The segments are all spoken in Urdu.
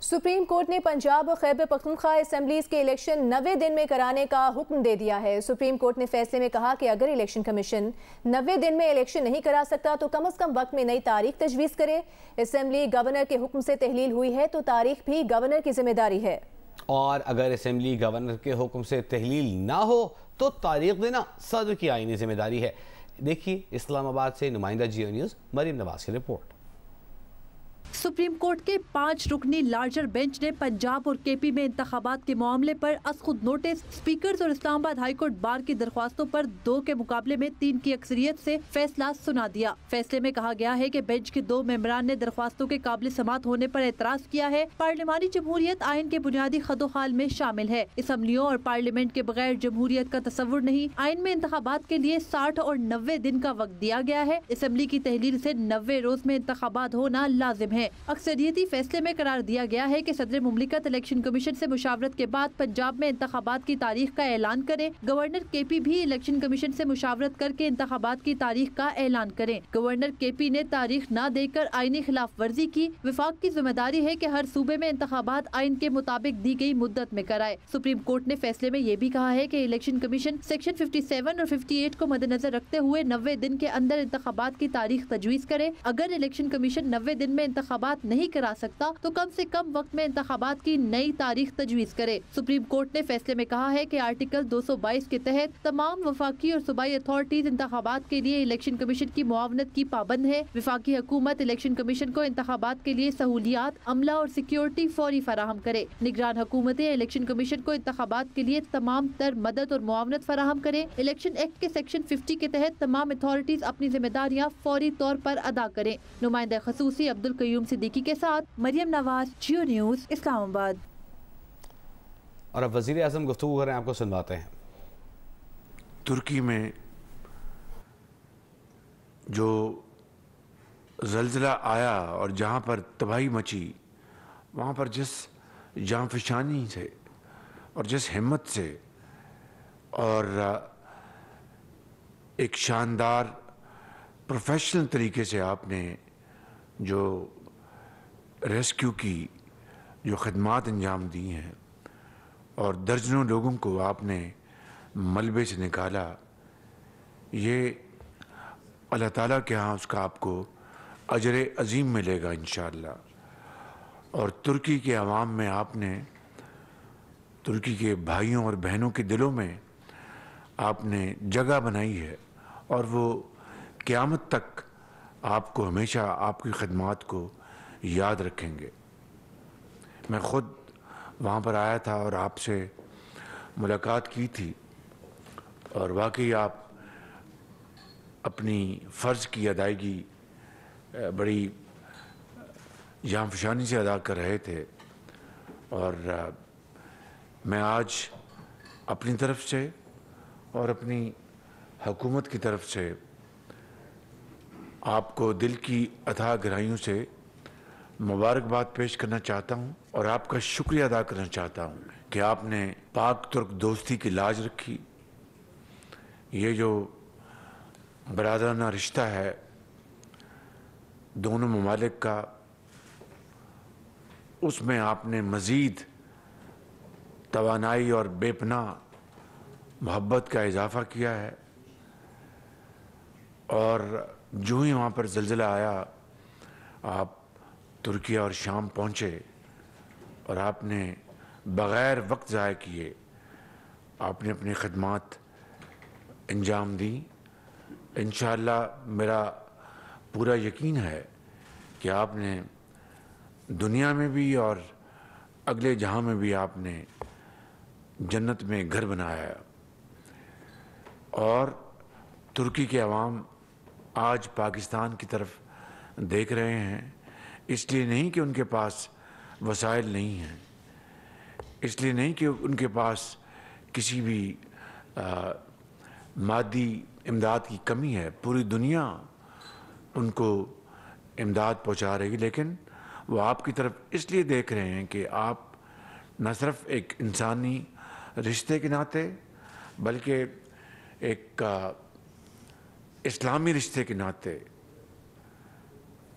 سپریم کورٹ نے پنجاب اور خیبر پختونخوا اسمبلیز کے الیکشن 90 دن میں کرانے کا حکم دے دیا ہے۔ سپریم کورٹ نے فیصلے میں کہا کہ اگر الیکشن کمیشن 90 دن میں الیکشن نہیں کرا سکتا تو کم از کم وقت میں نئی تاریخ تجویز کرے۔ اسمبلی گورنر کے حکم سے تحلیل ہوئی ہے تو تاریخ بھی گورنر کی ذمہ داری ہے، اور اگر اسمبلی گورنر کے حکم سے تحلیل نہ ہو تو تاریخ دینا صدر کی آئینی ذمہ داری ہے۔ دیکھیے اسلام آباد سے نمائندہ جیو نیوز مریم نواز کی رپورٹ۔ سپریم کورٹ کے 5 رکنی لارجر بینچ نے پنجاب اور کے پی میں انتخابات کے معاملے پر از خود نوٹس، اسپیکرز اور اسلام آباد ہائی کورٹ بار کی درخواستوں پر 2 کے مقابلے میں 3 کی اکثریت سے فیصلہ سنا دیا۔ فیصلے میں کہا گیا ہے کہ بینچ کے 2 ممبران نے درخواستوں کے قابل سماعت ہونے پر اعتراض کیا ہے۔ پارلیمانی جمہوریت آئین کے بنیادی خد و خال میں شامل ہے۔ اسمبلیوں اور پارلیمنٹ کے بغیر جمہوریت کا تصور نہیں۔ آئین میں انتخابات کے لیے 60 اور 90 دن کا وقت دیا گیا ہے۔ اسمبلی کی تحلیل سے 90 روز میں انتخابات ہونا لازم ہے۔ اکثریتی فیصلے میں قرار دیا گیا ہے کہ صدر مملکت الیکشن کمیشن سے مشاورت کے بعد پنجاب میں انتخابات کی تاریخ کا اعلان کریں۔ گورنر کے پی بھی الیکشن کمیشن سے مشاورت کر کے انتخابات کی تاریخ کا اعلان کریں۔ گورنر کے پی نے تاریخ نہ دے کر آئینی خلاف ورزی کی۔ وفاق کی ذمہ داری ہے کہ ہر صوبے میں انتخابات آئین کے مطابق دی گئی مدت میں کرائے۔ سپریم کورٹ نے فیصلے میں یہ بھی کہا ہے کہ الیکشن کمیشن سیکشن 57 اور 58 کو مد نظر رکھتے ہوئے 90 دن کے اندر انتخابات کی تاریخ تجویز کرے۔ اگر الیکشن کمیشن 90 دن میں انتخابات نہیں کرا سکتا تو کم سے کم وقت میں انتخابات کی نئی تاریخ تجویز کرے۔ سپریم کورٹ نے فیصلے میں کہا ہے کہ آرٹیکل 222 کے تحت تمام وفاقی اور صوبائی اتھارٹیز انتخابات کے لیے الیکشن کمیشن کی معاونت کی پابند ہے۔ وفاقی حکومت الیکشن کمیشن کو انتخابات کے لیے سہولیات، عملہ اور سیکیورٹی فوری فراہم کرے۔ نگران حکومتیں الیکشن کمیشن کو انتخابات کے لیے تمام تر مدد اور معاونت فراہم کریں۔ الیکشن ایکٹ کے سیکشن 50 کے تحت تمام اتھارٹیز اپنی ذمہ داریاں فوری طور پر ادا کریں۔ نمائندہ خصوصی عبدالقیوم صدیقی کے ساتھ مریم نواز، جیو نیوز، اسلام آباد۔ اور اب وزیر اعظم گفتگو کر رہے ہیں، آپ کو سنواتے ہیں۔ ترکی میں جو زلزلہ آیا اور جہاں پر تباہی مچی، وہاں پر جس جانفشانی سے اور جس ہمت سے اور ایک شاندار پروفیشنل طریقے سے آپ نے جو ریسکیو کی جو خدمات انجام دی ہیں اور درجنوں لوگوں کو آپ نے ملبے سے نکالا، یہ اللہ تعالیٰ کے ہاں اس کا آپ کو اجر عظیم ملے گا انشاءاللہ۔ اور ترکی کے عوام میں آپ نے، ترکی کے بھائیوں اور بہنوں کے دلوں میں آپ نے جگہ بنائی ہے اور وہ قیامت تک آپ کو ہمیشہ آپ کی خدمات کو یاد رکھیں گے۔ میں خود وہاں پر آیا تھا اور آپ سے ملاقات کی تھی، اور واقعی آپ اپنی فرض کی ادائیگی بڑی جانفشانی سے ادا کر رہے تھے، اور میں آج اپنی طرف سے اور اپنی حکومت کی طرف سے آپ کو دل کی اتھاہ گہرائیوں سے مبارکباد پیش کرنا چاہتا ہوں اور آپ کا شکریہ ادا کرنا چاہتا ہوں کہ آپ نے پاک ترک دوستی کی لاج رکھی۔ یہ جو برادرانہ رشتہ ہے دونوں ممالک کا، اس میں آپ نے مزید توانائی اور بے پناہ محبت کا اضافہ کیا ہے۔ اور جو ہی وہاں پر زلزلہ آیا، آپ ترکیہ اور شام پہنچے اور آپ نے بغیر وقت ضائع کیے آپ نے اپنی خدمات انجام دی۔ انشاءاللہ میرا پورا یقین ہے کہ آپ نے دنیا میں بھی اور اگلے جہاں میں بھی آپ نے جنت میں گھر بنایا ہے۔ اور ترکی کے عوام آج پاکستان کی طرف دیکھ رہے ہیں، اس لیے نہیں کہ ان کے پاس وسائل نہیں ہیں، اس لیے نہیں کہ ان کے پاس کسی بھی مادی امداد کی کمی ہے، پوری دنیا ان کو امداد پہنچا رہی، لیکن وہ آپ کی طرف اس لیے دیکھ رہے ہیں کہ آپ نہ صرف ایک انسانی رشتے کے ناطے بلکہ ایک اسلامی رشتے کے ناطے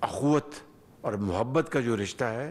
اخوت اور محبت کا جو رشتہ ہے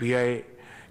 PI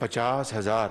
50,000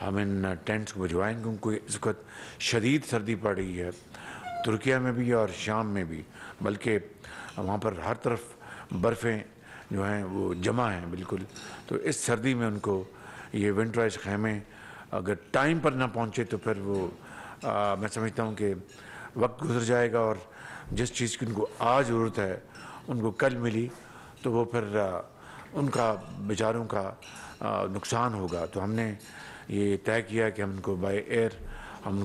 ہم ان ٹینٹس کو بھجوائیں گے. ان کو اس وقت شدید سردی پڑ رہی ہے ترکیہ میں بھی اور شام میں بھی, بلکہ وہاں پر ہر طرف برفیں جو ہیں وہ جمع ہیں بالکل. تو اس سردی میں ان کو یہ ونٹرائز خیمے اگر ٹائم پر نہ پہنچے تو پھر وہ میں سمجھتا ہوں کہ وقت گزر جائے گا, اور جس چیز کی ان کو آج ضرورت ہے ان کو کل ملی تو وہ پھر ان کا بیچاروں کا نقصان ہوگا. تو ہم نے یہ طے کیا کہ ہم ان کو بائی ایئر ہم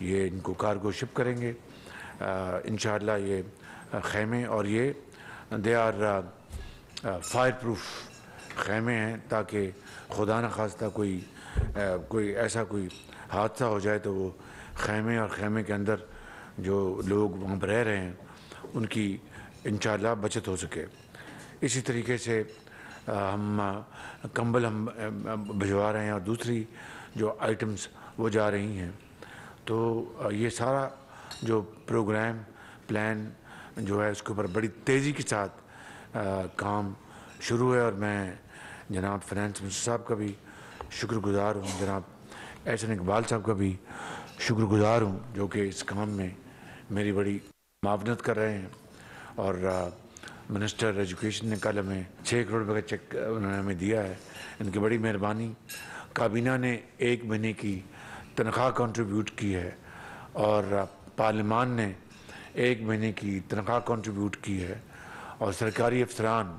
ان کو کارگو شپ کریں گے انشاءاللہ. یہ خیمے اور یہ دے آر فائر پروف خیمے ہیں, تاکہ خدا نخواستہ کوئی ایسا کوئی حادثہ ہو جائے تو وہ خیمے اور خیمے کے اندر جو لوگ وہاں پر رہ رہے ہیں ان کی انشاءاللہ بچت ہو سکے. اسی طریقے سے ہم کمبل ہم بھجوا رہے ہیں, اور دوسری جو آئٹمز وہ جا رہی ہیں. تو یہ سارا جو پروگرام پلان جو ہے اس کے اوپر بڑی تیزی کے ساتھ کام شروع ہے, اور میں جناب فائنانس منسٹر صاحب کا بھی شکر گزار ہوں, جناب احسن اقبال صاحب کا بھی شکر گزار ہوں جو کہ اس کام میں میری بڑی معاونت کر رہے ہیں. اور منسٹر ایجوکیشن نے کل ہمیں 6 کروڑ روپے کا چیک انہوں نے ہمیں دیا ہے, ان کی بڑی مہربانی. کابینہ نے 1 مہینے کی تنخواہ کنٹریبیوٹ کی ہے, اور پارلیمان نے 1 مہینے کی تنخواہ کنٹریبیوٹ کی ہے, اور سرکاری افسران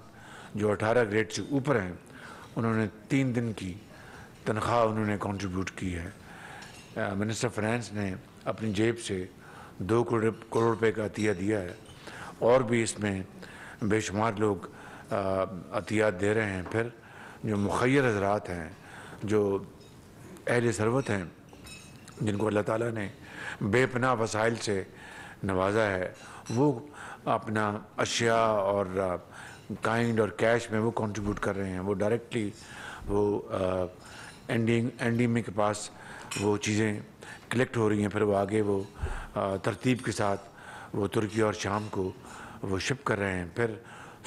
جو 18 گریڈ سے اوپر ہیں انہوں نے 3 دن کی تنخواہ انہوں نے کنٹریبیوٹ کی ہے. منسٹر فائنانس نے اپنی جیب سے 2 کروڑ روپے کا عطیہ دیا ہے, اور بھی اس میں بے شمار لوگ عطیات دے رہے ہیں. پھر جو مخیر حضرات ہیں, جو اہل ثروت ہیں, جن کو اللہ تعالیٰ نے بے پناہ وسائل سے نوازا ہے, وہ اپنا اشیاء اور کائنڈ اور کیش میں وہ کنٹریبیوٹ کر رہے ہیں. وہ ڈائریکٹلی وہ این ڈی ایم کے پاس وہ چیزیں کلیکٹ ہو رہی ہیں, پھر وہ آگے وہ ترتیب کے ساتھ وہ ترکی اور شام کو وہ شپ کر رہے ہیں. پھر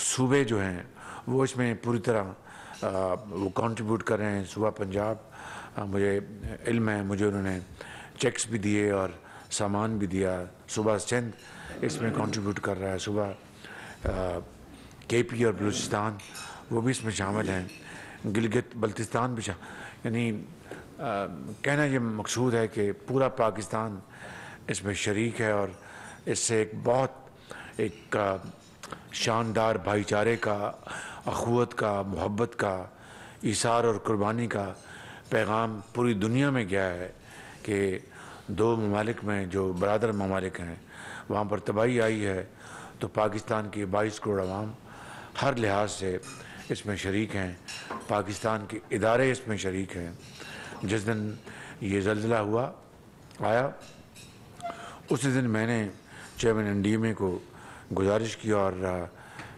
صوبے جو ہیں وہ اس میں پوری طرح وہ کنٹریبیوٹ کر رہے ہیں. صوبہ پنجاب مجھے علم ہے, مجھے انہوں نے چیکس بھی دیے اور سامان بھی دیا. صوبہ سندھ اس میں کنٹریبیوٹ کر رہا ہے, صوبہ کے پی اور بلوچستان وہ بھی اس میں شامل ہیں, گلگت بلتستان بھی یعنی کہنا یہ مقصود ہے کہ پورا پاکستان اس میں شریک ہے, اور اس سے ایک بہت شاندار بھائی چارے کا, اخوت کا, محبت کا, ایثار اور قربانی کا پیغام پوری دنیا میں گیا ہے کہ 2 ممالک میں جو برادر ممالک ہیں وہاں پر تباہی آئی ہے, تو پاکستان کی 22 کروڑ عوام ہر لحاظ سے اس میں شریک ہیں, پاکستان کے ادارے اس میں شریک ہیں. جس دن یہ زلزلہ آیا اسی دن میں نے چیئرمین این ڈی ایم اے کو گزارش کی, اور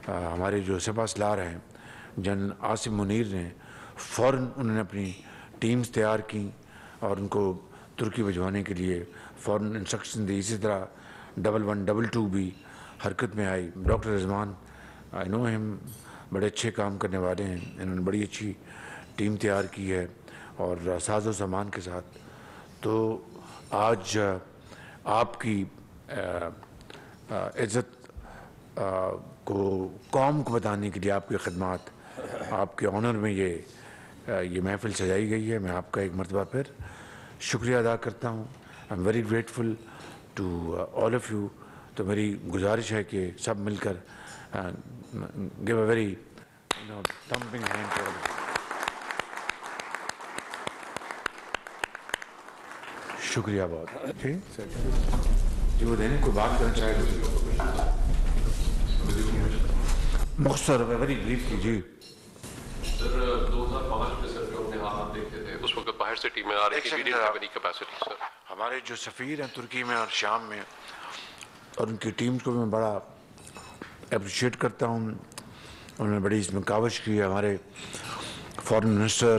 ہمارے جو سپہ سالار ہیں جن عاصم منیر نے فوراً انہوں نے اپنی ٹیمز تیار کی اور ان کو ترکی بھجوانے کے لیے فوراً انسٹرکشن دی. اسی طرح 1122 بھی حرکت میں آئی. ڈاکٹر رضوان آئی نو ہم بڑے اچھے کام کرنے والے ہیں, انہوں نے بڑی اچھی ٹیم تیار کی ہے اور ساز و سامان کے ساتھ. تو آج آپ کی عزت کو قوم کو بتانے کے لیے آپ کی خدمات, آپ کے آنر میں یہ محفل سجائی گئی ہے. میں آپ کا ایک مرتبہ پھر شکریہ ادا کرتا ہوں. I am very grateful to all of you. تو میری گزارش ہے کہ سب مل کر give a very thumping hand to all. شکریہ بہت. جی وہ دینے کو بات کرنا چاہے مختصر ویری بریف کی. جی سر 2005 میں سر جو اپنے حالات دیکھتے تھے اس وقت باہر سے ٹیمیں آ رہی تھی, we didn't have any capacity. Sir ہمارے جو سفیر ہیں ترکی میں اور شام میں اور ان کی ٹیمز کو میں بڑا اپریشیٹ کرتا ہوں. انہوں نے بڑی اس میں کاوش کی ہے. ہمارے فارن منسٹر,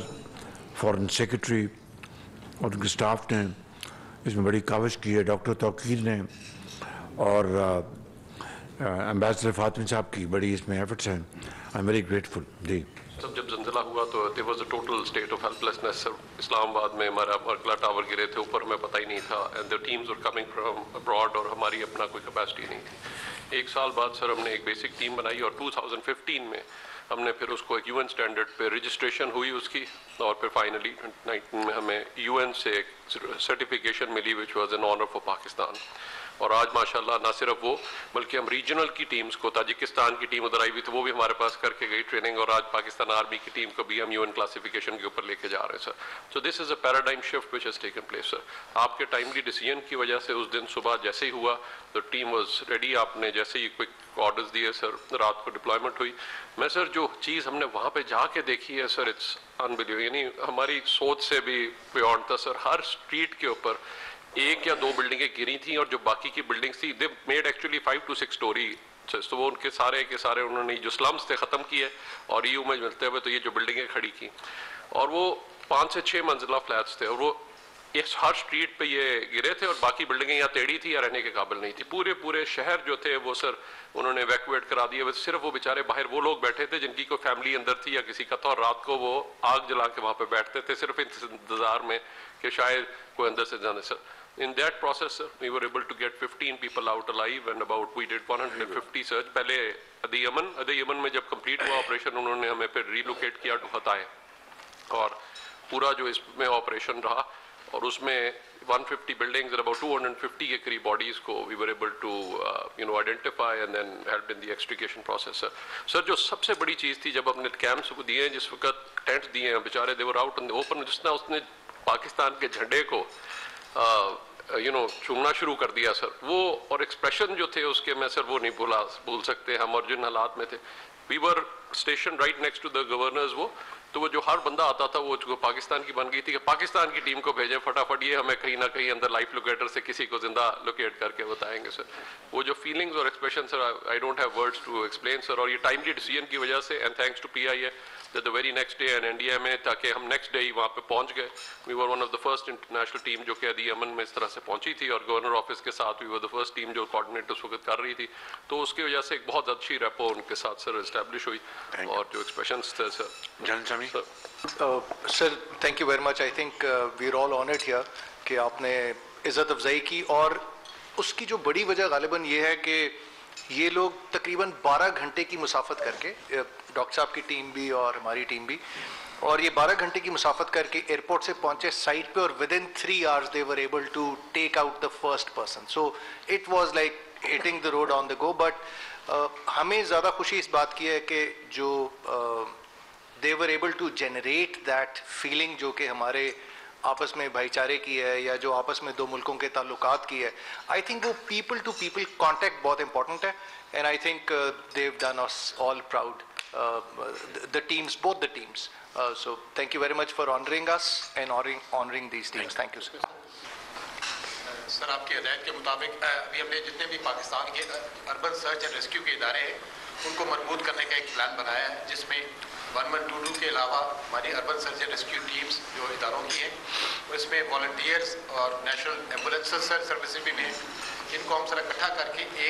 فارن سیکرٹری اور ان کے سٹاف نے اس میں بڑی کاوش کی ہے. ڈاکٹر توقیر نے اور ایمبیسڈر فاطمی صاحب کی بڑی اس میں ایفرٹس ہیں. I am very grateful. جی سب جب زلزلہ حملہ ہوا تو there was a total state of helplessness. اسلام آباد میں ہمارا مرکلا ٹاور گرے تھے اوپر، ہمیں پتہ ہی نہیں تھا and the teams were coming from abroad اور ہماری اپنا کوئی کیپیسٹی نہیں تھی. ایک سال بعد سر ہم نے ایک بیسک ٹیم بنائی اور 2015 میں ہم نے پھر اس کو ایک UN اسٹینڈرڈ پہ رجسٹریشن ہوئی اس کی، اور پھر فائنلی 2019 میں ہمیں UN سے ایک سرٹیفکیشن ملی which was an honor for Pakistan. اور آج ماشاءاللہ نہ صرف وہ بلکہ ہم ریجنل کی ٹیمز کو، تاجکستان کی ٹیم ادھر آئی ہوئی تو وہ بھی ہمارے پاس کر کے گئی ٹریننگ، اور آج پاکستان آرمی کی ٹیم کو بھی ہم UN کلاسیفیکیشن کے اوپر لے کے جا رہے ہیں sir. So this is a paradigm shift which has taken place sir. آپ کے ٹائملی ڈیسیجن کی وجہ سے اس دن صبح جیسے ہی ہوا تو ٹیم واز ریڈی، آپ نے جیسے ہی کوئک آرڈرز دیے سر، رات کو ڈپلائمنٹ ہوئی. میں سر جو چیز ہم نے وہاں پہ جا کے دیکھی ہے سر اٹس انبلیویبل، یعنی ہماری سوچ سے بھی بیونڈ تھا سر. ہر اسٹریٹ کے اوپر ایک یا دو بلڈنگیں گری تھیں اور جو باقی کی بلڈنگس تھی they made actually 5 to 6 story. تو وہ ان کے سارے انہوں نے جو سلمز تھے ختم کیے اور EU میں ملتے ہوئے تو یہ جو بلڈنگیں کھڑی کی، اور وہ 5 سے 6 منزلہ فلیٹس تھے، اور وہ ہر اسٹریٹ پہ یہ گرے تھے اور باقی بلڈنگیں یا ٹیڑھی تھی یا رہنے کے قابل نہیں تھی. پورے شہر جو تھے وہ سر انہوں نے ایویکویٹ کرا دیے. صرف وہ بیچارے باہر وہ لوگ بیٹھے تھے جن کی کوئی فیملی اندر تھی یا کسی کا تھا، اور رات کو وہ آگ جلا کے وہاں پہ بیٹھتے تھے صرف انتظار میں کہ شاید کوئی اندر سے جانے. سر in that process sir, we were able to get 15 people out alive and about we did 150 search. پہلے ادی یمن میں جب کمپلیٹ ہوا آپریشن انہوں نے ہمیں پھر ریلوکیٹ کیا ٹو حطائے، اور پورا جو اس میں آپریشن رہا اور اس میں 150 بلڈنگز اور about 250 کے قریب باڈیز کو we were able to identify and then help in the extrication process. سر جو سب سے بڑی چیز تھی جب اپنے کیمپس کو دیے ہیں، جس وقت ٹینٹس دیے ہیں بیچارے they were out in the open، جس نے اس نے پاکستان کے جھنڈے کو چومنا شروع کر دیا سر. وہ اور ایکسپریشن جو تھے اس کے میں سر وہ نہیں بھول سکتے ہم، اور جن حالات میں تھے. We were station right next to the governors, وہ تو وہ جو ہر بندہ آتا تھا وہ پاکستان کی بن گئی تھی کہ پاکستان کی ٹیم کو بھیجیں فٹافٹ، یہ ہمیں کہیں نہ کہیں اندر لائف لوکیٹر سے کسی کو زندہ لوکیٹ کر کے بتائیں گے سر. وہ جو فیلنگز اور expression sir I don't have words to explain sir. اور یہ ٹائملی ڈیسیجن کی وجہ سے and thanks to PIA that the very next day and NDA میں تاکہ ہم نیکسٹ ڈے ہی وہاں پہ پہنچ گئے. we were one of the first international team جو کہ ادی یمن میں اس طرح سے پہنچی تھی، اور گورنر آفس کے ساتھ we were the first team جو کوآرڈینیٹ اس وقت کر رہی تھی. تو اس کی وجہ سے ایک بہت اچھی ریپو ان کے ساتھ سر اسٹیبلش ہوئی، اور جو ایکسپریشنز تھے sir. Sir thank you very much. I think we are all honoured here کہ آپ نے عزت افزائی کی، اور اس کی جو بڑی وجہ غالباً یہ ہے کہ یہ لوگ تقریباً 12 گھنٹے کی مسافت کر کے، ڈاکٹر صاحب کی ٹیم بھی اور ہماری ٹیم بھی، اور یہ 12 گھنٹے کی مسافت کر کے ایئرپورٹ سے پہنچے سائٹ پہ، اور ودن 3 hours they were able to take out the first person. So it was like hitting the road on the go. But ہمیں زیادہ خوشی اس بات کی ہے کہ جو they were able to generate that feeling جو کہ ہمارے آپس میں بھائی چارے کی ہے، یا جو آپس میں دو ملکوں کے تعلقات کی ہے. آئی تھنک وہ پیپل ٹو پیپل کانٹیکٹ بہت امپورٹنٹ ہے، and I think they've done us all proud, the teams, both the teams. So thank you very much for honoring us and honoring these teams. Thank you, sir. سر آپ کی ہدایت کے مطابق ابھی ہم نے جتنے بھی پاکستان کے اربن سرچ اینڈ ریسکیو کے ادارے ہیں ان کو مربوط کرنے کا ایک پلان بنایا ہے، جس میں 1122 کے علاوہ ہماری urban search and rescue teams جو اداروں کی ہیں، اس میں والنٹیئرز اور نیشنل ایمبولینس سروسز بھی ہیں، ان کو ہم سر اکٹھا کر کے ایک